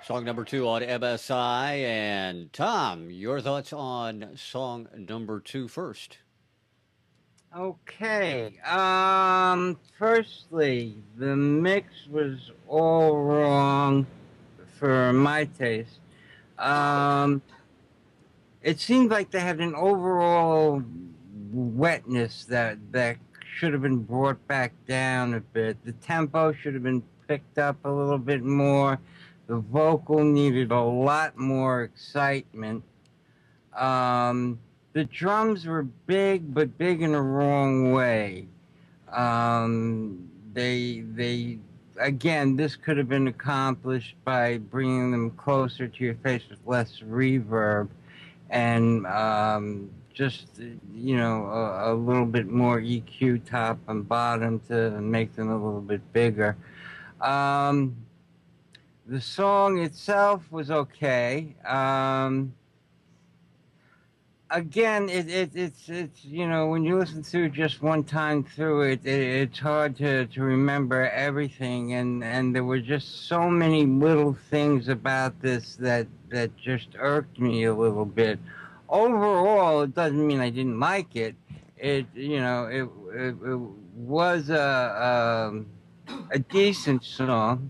Song number two on MSI. And Tom, your thoughts on song number two first. Okay. Firstly, the mix was all wrong for my taste. Um, it seemed like they had an overall wetness that should have been brought back down a bit. The tempo should have been picked up a little bit more. The vocal needed a lot more excitement. The drums were big, but big in the wrong way. They again, this could have been accomplished by bringing them closer to your face with less reverb and just a little bit more EQ top and bottom to make them a little bit bigger. The song itself was okay. Again, it's when you listen through just one time through it's hard to remember everything, and there were just so many little things about this that just irked me a little bit. Overall, it doesn't mean I didn't like it. It was a decent song.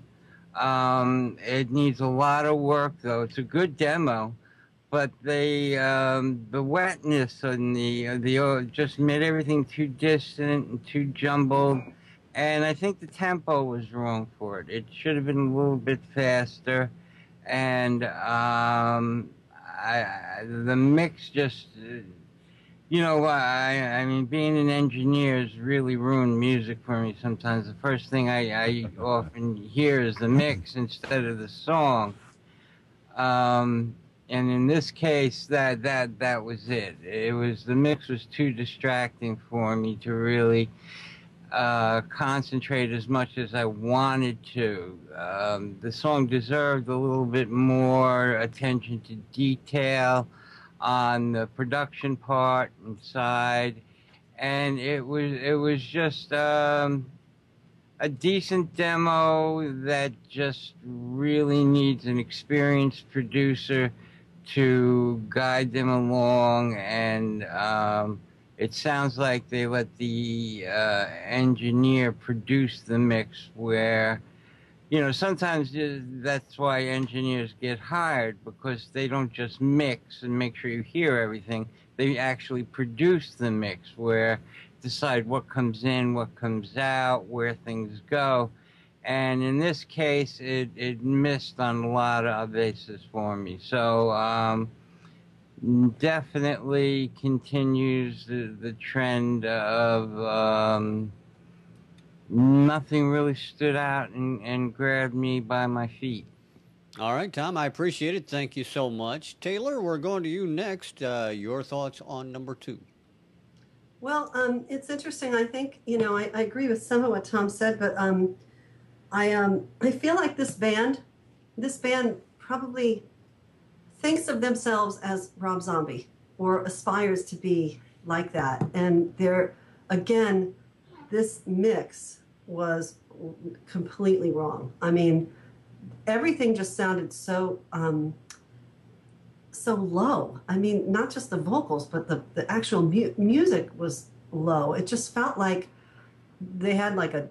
It needs a lot of work though. It's a good demo. But the wetness and the just made everything too distant and too jumbled, and I think the tempo was wrong for it. It should have been a little bit faster, and the mix just, I mean, being an engineer has really ruined music for me sometimes. The first thing I often hear is the mix instead of the song. And in this case, that was it. The mix was too distracting for me to really concentrate as much as I wanted to. The song deserved a little bit more attention to detail on the production part and side, and it was just a decent demo that just really needs an experienced producer to guide them along, and it sounds like they let the engineer produce the mix, where sometimes that's why engineers get hired, because they don't just mix and make sure you hear everything. They actually produce the mix, where decide what comes in, what comes out, where things go. And in this case, it missed on a lot of bases for me. So definitely continues the trend of nothing really stood out and grabbed me by my feet. All right, Tom, I appreciate it. Thank you so much. Taylor, we're going to you next. Your thoughts on number two. Well, it's interesting. I think, I agree with some of what Tom said, but I feel like this band probably thinks of themselves as Rob Zombie or aspires to be like that. And again, this mix was completely wrong. I mean, everything just sounded so low. I mean, not just the vocals, but the actual music was low. It just felt like they had like a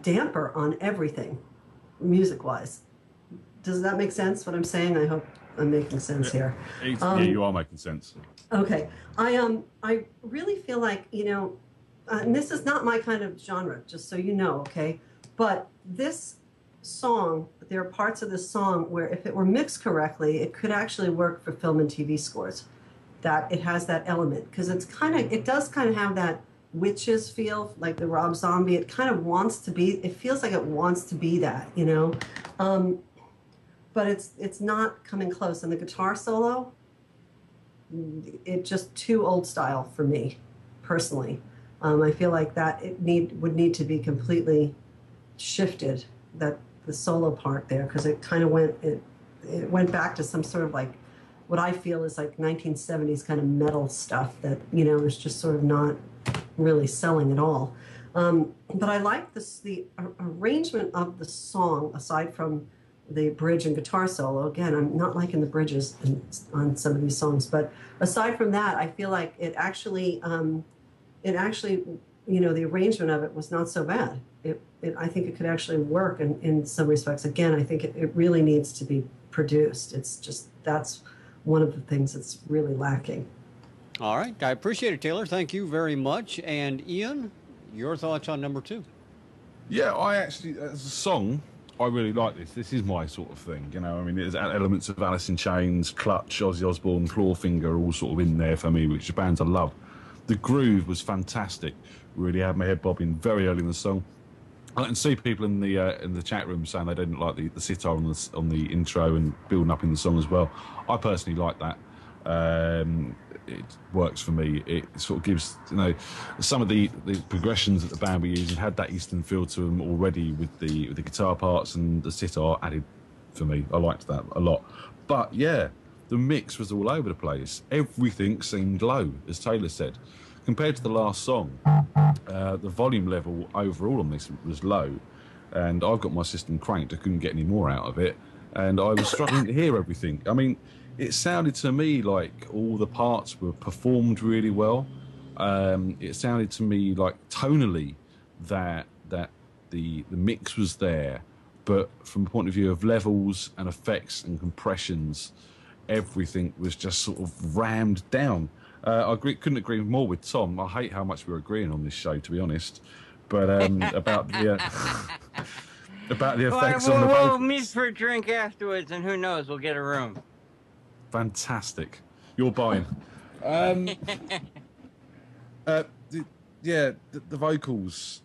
damper on everything, music-wise. Does that make sense, what I'm saying? I hope I'm making sense here. Yeah, you are making sense. Okay. I really feel like, and this is not my kind of genre, just so you know, okay? But this song, there are parts of this song where if it were mixed correctly, it could actually work for film and TV scores. That it has that element, because it does kind of have that witches feel, like the Rob Zombie. It kind of wants to be, it feels like it wants to be that, but it's not coming close. And the guitar solo, it's just too old style for me, personally. I feel like that would need to be completely shifted, that the solo part there, because it kind of went back to some sort of like what I feel is like 1970s kind of metal stuff that is just sort of not really selling at all. But I like the arrangement of the song, aside from the bridge and guitar solo. Again, I'm not liking the bridges on some of these songs, but aside from that, I feel like it actually, the arrangement of it was not so bad. I think it could actually work in some respects. Again, I think it really needs to be produced. It's just, that's one of the things that's really lacking. All right. I appreciate it, Taylor. Thank you very much. And Ian, your thoughts on number 2? Yeah, I actually, as a song, I really like this. This is my sort of thing, I mean, there's elements of Alice in Chains, Clutch, Ozzy Osbourne, Clawfinger, all sort of in there for me, which are bands I love. The groove was fantastic. Really had my head bobbing very early in the song. I can see people in the chat room saying they didn't like the sitar on the intro and building up in the song as well. I personally like that. It works for me. It sort of gives, some of the progressions that the band were using had that Eastern feel to them already with the guitar parts, and the sitar added for me. I liked that a lot. But yeah, the mix was all over the place. Everything seemed low, as Taylor said. Compared to the last song, the volume level overall on this was low, and I've got my system cranked. I couldn't get any more out of it, and I was struggling to hear everything. I mean, it sounded to me like all the parts were performed really well. It sounded to me like tonally that the mix was there, but from the point of view of levels and effects and compressions, everything was just sort of rammed down. I couldn't agree more with Tom. I hate how much we're agreeing on this show, to be honest. But about the effects on the vocals. We'll meet for a drink afterwards, and who knows, we'll get a room. Fantastic. You're buying. The vocals,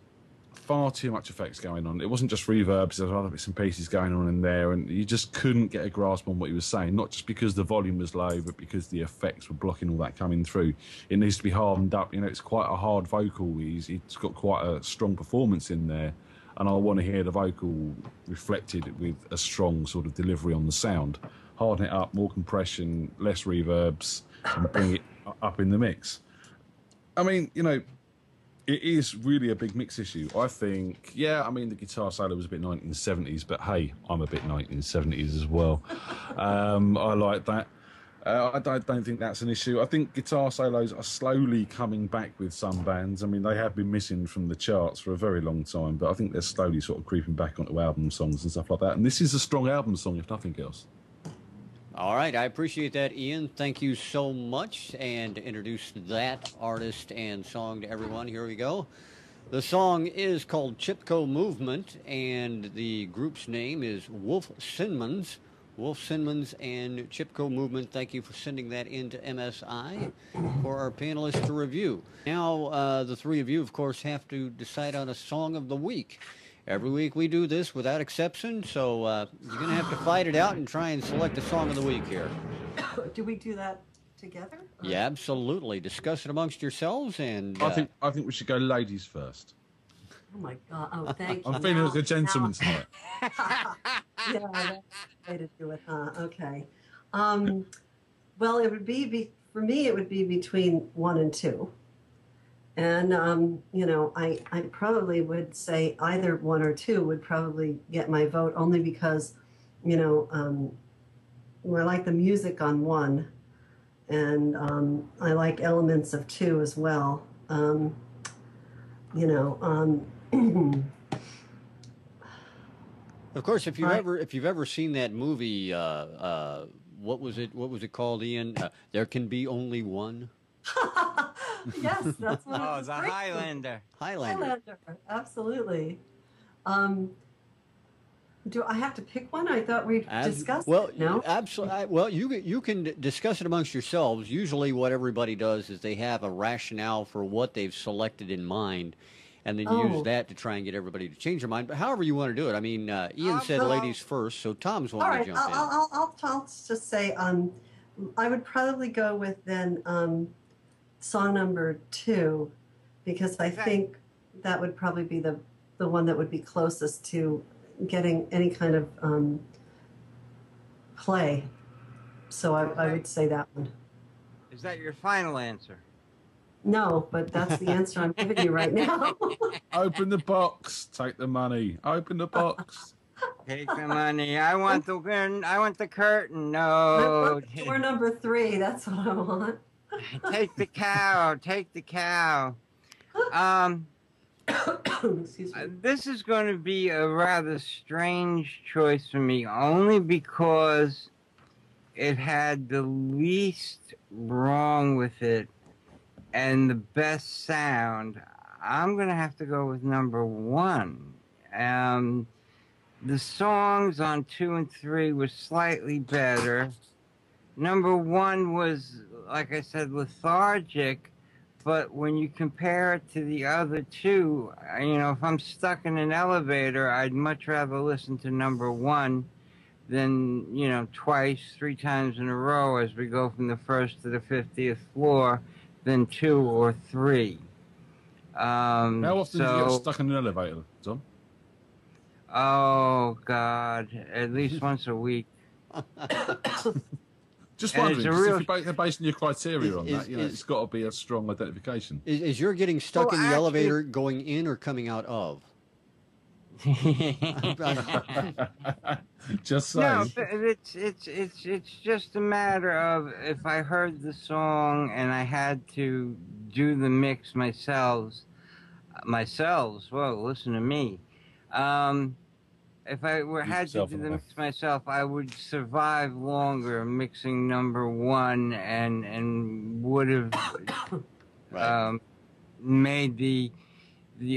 far too much effects going on. It wasn't just reverbs, there were other bits and pieces going on in there, and you just couldn't get a grasp on what he was saying, not just because the volume was low, but because the effects were blocking all that coming through. It needs to be hardened up. It's quite a hard vocal. He's got quite a strong performance in there, and I want to hear the vocal reflected with a strong sort of delivery on the sound. Harden it up, more compression, less reverbs, and bring it up in the mix. I mean, it is really a big mix issue. I think, the guitar solo was a bit 1970s, but hey, I'm a bit 1970s as well. I like that. I don't think that's an issue. I think guitar solos are slowly coming back with some bands. I mean, they have been missing from the charts for a very long time, but I think they're slowly sort of creeping back onto album songs and stuff like that. And this is a strong album song, if nothing else. All right, I appreciate that, Ian. Thank you so much. And to introduce that artist and song to everyone, here we go. The song is called Chipko Movement, and the group's name is WolfSinmons. WolfSinmons and Chipko Movement, thank you for sending that into MSI for our panelists to review. Now, the three of you, of course, have to decide on a song of the week. Every week we do this without exception, so you're going to have to fight it out and try and select a song of the week here. Do we do that together? Yeah, absolutely. Discuss it amongst yourselves, and I think we should go ladies first. Oh my God! Oh, thank you. I'm feeling like a gentleman tonight. Yeah, that's the way to do it, huh? Okay. Well, it would be for me. It would be between 1 and 2. And, I probably would say either 1 or 2 would probably get my vote, only because, I like the music on 1, and I like elements of 2 as well. Of course, if you've ever seen that movie, what was it called, Ian? There Can Be Only One. Yes, that's what. Oh, it's a Highlander. Highlander, absolutely. Do I have to pick one? I thought we discussed it. No? Absolutely. Well, you can discuss it amongst yourselves. Usually what everybody does is they have a rationale for what they've selected in mind, and then use that to try and get everybody to change their mind. But however you want to do it. I mean, Ian said ladies first, so Tom's wanting to jump in. I'll just say I would probably go with then song number 2, because I think that would probably be the one that would be closest to getting any kind of play. So I would say that one. Is that your final answer? No, but that's the answer I'm giving you right now. Open the box, take the money. Open the box. Take the money. I want the curtain. I No. want door number 3. That's what I want. Take the cow. Take the cow. Excuse me. This is going to be a rather strange choice for me, only because it had the least wrong with it and the best sound. I'm going to have to go with number 1. The songs on 2 and 3 were slightly better. Number 1 was, like I said, lethargic, but when you compare it to the other 2, if I'm stuck in an elevator, I'd much rather listen to number 1 than, twice, 3 times in a row as we go from the 1st to the 50th floor than 2 or 3. How often do you get stuck in an elevator, Tom? Oh, God, at least once a week. Just wondering, because if you're basing your criteria on that, it's got to be a strong identification. Is your getting stuck in the elevator going in or coming out of? Just saying. No, it's just a matter of if I heard the song and I had to do the mix myself. Well, listen to me. If I had to do the mix myself, I would survive longer mixing number 1 and would have Right. made the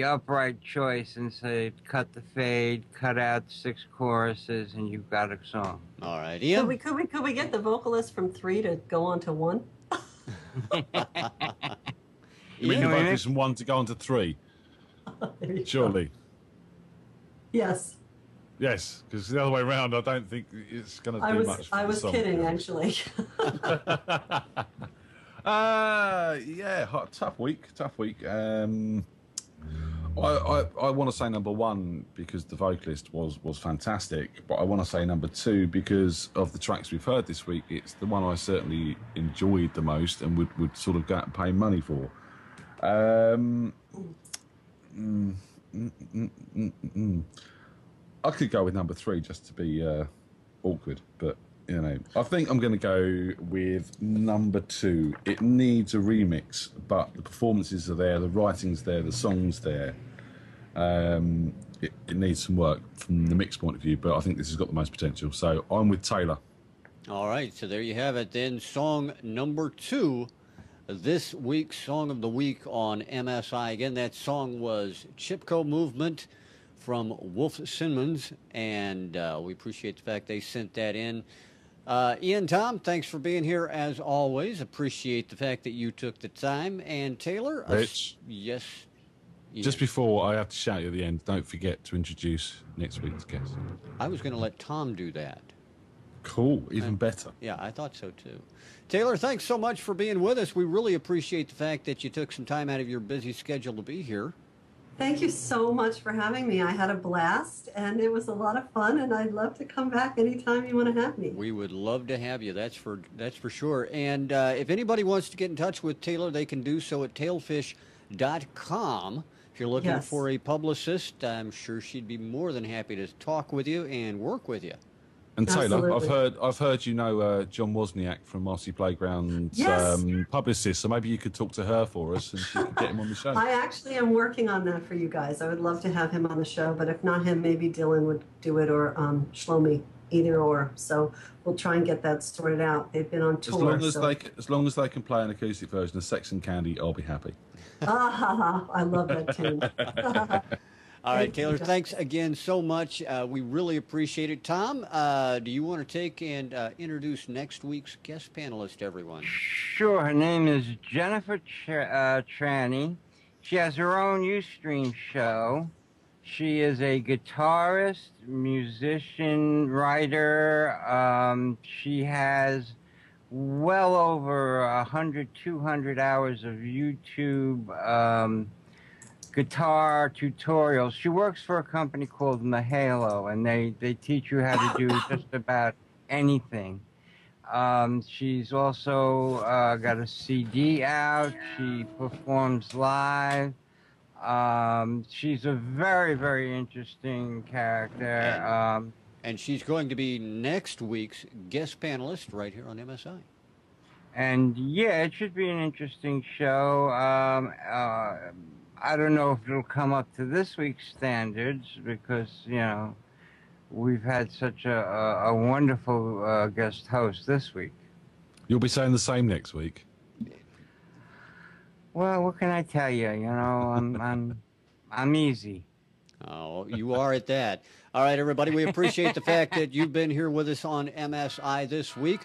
upright choice and say cut the fade, cut out 6 choruses, and you've got a song. All right, Ian. Could we get the vocalist from 3 to go on to 1? You mean the vocalist from 1 to go on to 3? Surely. Yes. Yes, because the other way around, I don't think it's going to do much. I was kidding, actually. Tough week. I want to say number 1 because the vocalist was fantastic, but I want to say number 2 because of the tracks we've heard this week. It's the one I certainly enjoyed the most and would sort of go out and pay money for. I could go with number 3 just to be awkward, but I think I'm going to go with number 2. It needs a remix, but the performances are there, the writing's there, the song's there. It needs some work from the mix point of view, but I think this has got the most potential. So I'm with Taylor. All right, so there you have it then. Song number 2, this week's Song of the Week on MSI. Again, that song was Chipko Movement from WolfSinmons, and we appreciate the fact they sent that in. Ian, Tom, thanks for being here as always. Appreciate the fact that you took the time. And Taylor, Rich, yes. Ian. Just before I have to shout you at the end, don't forget to introduce next week's guest. I was going to let Tom do that. Cool, even better. Yeah, I thought so too. Taylor, thanks so much for being with us. We really appreciate the fact that you took some time out of your busy schedule to be here. Thank you so much for having me. I had a blast, and it was a lot of fun, and I'd love to come back anytime you want to have me. We would love to have you, that's for sure. And if anybody wants to get in touch with Taylor, they can do so at tailfish.com. If you're looking for a publicist, I'm sure she'd be more than happy to talk with you and work with you. And Taylor, Absolutely. I've heard you know John Wozniak from Marcy Playground's publicist, so maybe you could talk to her for us and she could get him on the show. I actually am working on that for you guys. I would love to have him on the show, but if not him, maybe Dylan would do it, or Shlomi, either or. So we'll try and get that sorted out. They've been on tour. As long as they can play an acoustic version of Sex and Candy, I'll be happy. I love that tune. All right, Taylor, thanks again so much. We really appreciate it. Tom, do you want to take and introduce next week's guest panelist, everyone? Sure. Her name is Jennifer Tranny. She has her own Ustream show. She is a guitarist, musician, writer. She has well over 100, 200 hours of YouTube guitar tutorials. She works for a company called Mahalo, and they teach you how to do just about anything. She's also got a CD out. She performs live. She's a very, very interesting character. And she's going to be next week's guest panelist right here on MSI. And yeah, it should be an interesting show. I don't know if it'll come up to this week's standards because, you know, we've had such a wonderful guest host this week. You'll be saying the same next week. Well, what can I tell you? You know, I'm easy. Oh, you are at that. All right, everybody, we appreciate the fact that you've been here with us on MSI this week.